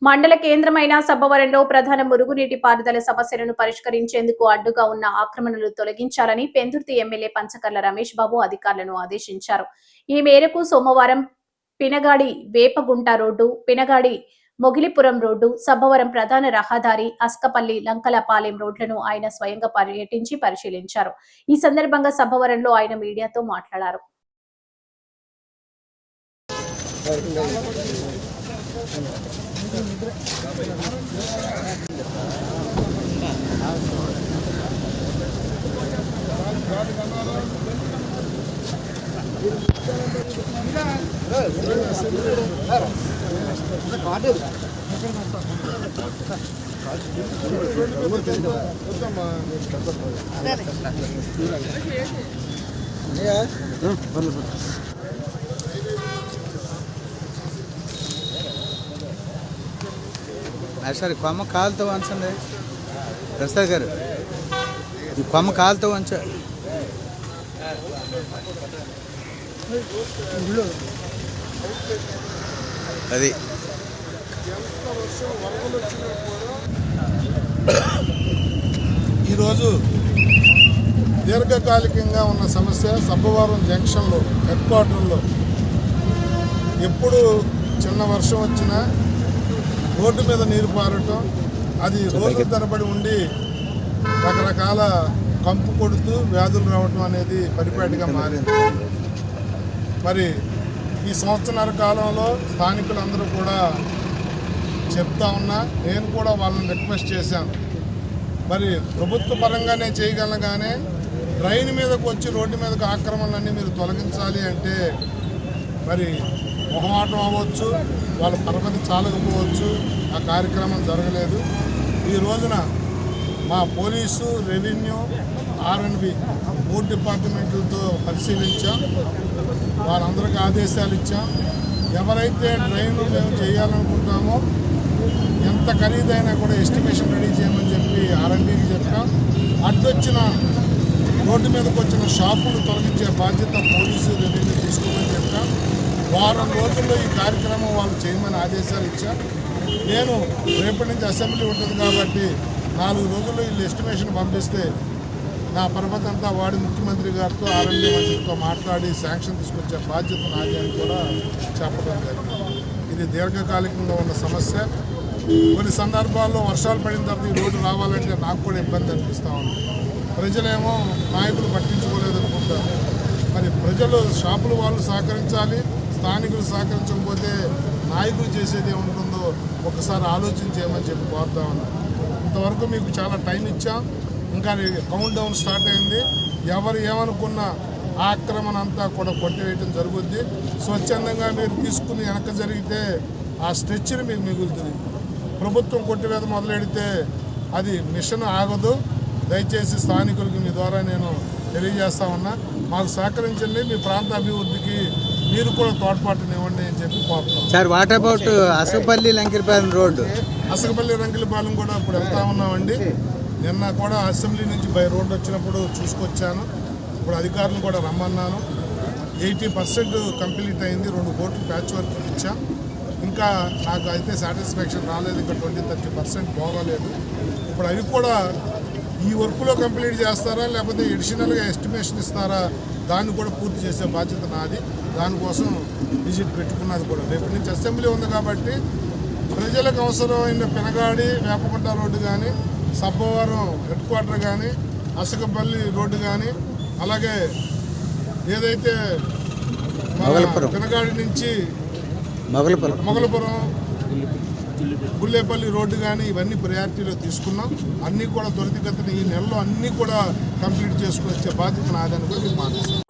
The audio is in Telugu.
మండల కేంద్రమైన సబ్బవరంలో ప్రధాన మురుగునీటి పారుదల సమస్యలను పరిష్కరించేందుకు అడ్డుగా ఉన్న ఆక్రమణలు తొలగించాలని పెందుర్తి ఎమ్మెల్యే పంచకర్ల రమేష్ బాబు అధికారులను ఆదేశించారు. ఈ మేరకు సోమవారం పినగాడి వేపగుంట రోడ్డు, పినగాడి మొగిలిపురం రోడ్డు, సబ్బవరం ప్రధాన రహదారి, అస్కపల్లి లంకలపాలెం రోడ్లను ఆయన స్వయంగా పర్యటించి పరిశీలించారు. ఈ సందర్భంగా సబ్బవరంలో ఆయన మీడియాతో మాట్లాడారు. సరే కొమ్మ కాలుతో వంచండి ప్రసాద్ గారు, ఈ కొమ్మ కాలుతో వంచ. అది ఈరోజు దీర్ఘకాలికంగా ఉన్న సమస్య సబ్బవరం జంక్షన్లో హెడ్ క్వార్టర్లో ఎప్పుడు చిన్న వర్షం వచ్చినా రోడ్డు మీద నీరు పారటం, అది రోజుల తరబడి ఉండి రకరకాల కంపు కొడుతూ వ్యాధులు రావటం అనేది పరిపాటిగా మారింది. మరి ఈ సంవత్సరాల కాలంలో స్థానికులందరూ కూడా చెప్తా ఉన్నా, నేను కూడా వాళ్ళని రిక్వెస్ట్ చేశాను. మరి ప్రభుత్వ పరంగా నేను చేయగలను, కానీ డ్రైన్ మీదకు వచ్చి రోడ్డు మీదకు ఆక్రమణలన్నీ మీరు తొలగించాలి అంటే మరి మొహమాటం అవ్వచ్చు, వాళ్ళ పరపతి చాలకపోవచ్చు, ఆ కార్యక్రమం జరగలేదు. ఈ రోజున మా పోలీసు, రెవెన్యూ, R&B 3 డిపార్ట్మెంట్లతో పరిశీలించాం. వాళ్ళందరికీ ఆదేశాలు ఇచ్చాం. ఎవరైతే డ్రైన్ మేము చేయాలనుకుంటామో ఎంత ఖరీదైనా కూడా ఎస్టిమేషన్ రెడీ చేయమని చెప్పి R&Bకి చెప్పాం. అడ్డొచ్చిన రోడ్డు మీదకి వచ్చిన షాపులు తొలగించే బాధ్యత పోలీసు, రెవెన్యూ తీసుకోమని చెప్పాం. వారం రోజుల్లో ఈ కార్యక్రమం వాళ్ళు చేయమని ఆదేశాలు ఇచ్చా. నేను రేపటి నుంచి అసెంబ్లీ ఉంటుంది కాబట్టి 4 రోజుల్లో వీళ్ళు ఎస్టిమేషన్ పంపిస్తే నా పరపతి అంతా వాడి ముఖ్యమంత్రి గారితో, R&B మంత్రితో మాట్లాడి శాంక్షన్ తీసుకొచ్చే బాధ్యత నాది అని కూడా చెప్పడం జరిగింది. ఇది దీర్ఘకాలికంగా ఉన్న సమస్య. కొన్ని సందర్భాల్లో వర్షాలు పడిన తర్వాత ఈ రోడ్డు రావాలంటే నాకు కూడా ఇబ్బంది అనిపిస్తూ ఉంది. ప్రజలేమో నాయకులు పట్టించుకోలేదనుకుంటారు. మరి ప్రజలు, షాపులు వాళ్ళు సహకరించాలి, స్థానికులు సహకరించకపోతే నాయకులు చేసేది ఏముంటుందో ఒకసారి ఆలోచించేయమని చెప్పి కోరుతా ఉన్నాం. ఇంతవరకు మీకు చాలా టైం ఇచ్చాం, ఇంకా కౌంట్ డౌన్ స్టార్ట్ అయింది. ఎవరు ఏమనుకున్న ఆక్రమణ అంతా కూడా కొట్టివేయటం జరుగుద్ది. స్వచ్ఛందంగా మీరు తీసుకుని వెనక జరిగితే ఆ స్ట్రెచ్చర్ మీకు మిగులుతుంది. ప్రభుత్వం కొట్టివేత మొదలెడితే అది మిషన్ ఆగదు. దయచేసి స్థానికులకి మీ ద్వారా నేను తెలియజేస్తా ఉన్నా, మాకు సహకరించండి, మీ ప్రాంత అభివృద్ధికి మీరు కూడా తోడ్పాటునివ్వండి అని చెప్పి కోరుతాం. Sir, what about Asakapalli Lankipalem road? Asakapalli Lankipalem కూడా ఇప్పుడు వెళ్తా ఉన్నామండి. నిన్న కూడా అసెంబ్లీ నుంచి బై రోడ్డు వచ్చినప్పుడు చూసుకొచ్చాను. ఇప్పుడు అధికారులను కూడా రమ్మన్నాను. 80% కంప్లీట్ అయింది. 2 కోట్లు ప్యాచ్ వర్క్ ఇచ్చాం. ఇంకా నాకు అయితే సాటిస్ఫాక్షన్ రాలేదు, ఇంకా 20-30% బాగోలేదు. ఇప్పుడు అవి కూడా ఈ వర్క్లో కంప్లీట్ చేస్తారా లేకపోతే ఎడిషనల్గా ఎస్టిమేషన్ ఇస్తారా, దాన్ని కూడా పూర్తి చేసే బాధ్యత నాది. దానికోసం విజిట్ పెట్టుకున్నది కూడా. రేపటి నుంచి అసెంబ్లీ ఉంది కాబట్టి ప్రజలకు అవసరమైన పినగాడి వేపగుంట రోడ్డు కానీ, సబ్బవరం హెడ్ క్వార్టర్ కానీ, అసకపల్లి రోడ్డు కానీ, అలాగే ఏదైతే పినగాడి నుంచి మొగలపురం, గుల్లేపల్లి రోడ్డు కానీ ఇవన్నీ ప్రయారిటీలో తీసుకున్నాం. అన్నీ కూడా త్వరితగతిన ఈ నెలలో అన్నీ కూడా కంప్లీట్ చేసుకుని వచ్చే బాధ్యత నాదని కూడా మీకు మాట్లాడుతున్నాం.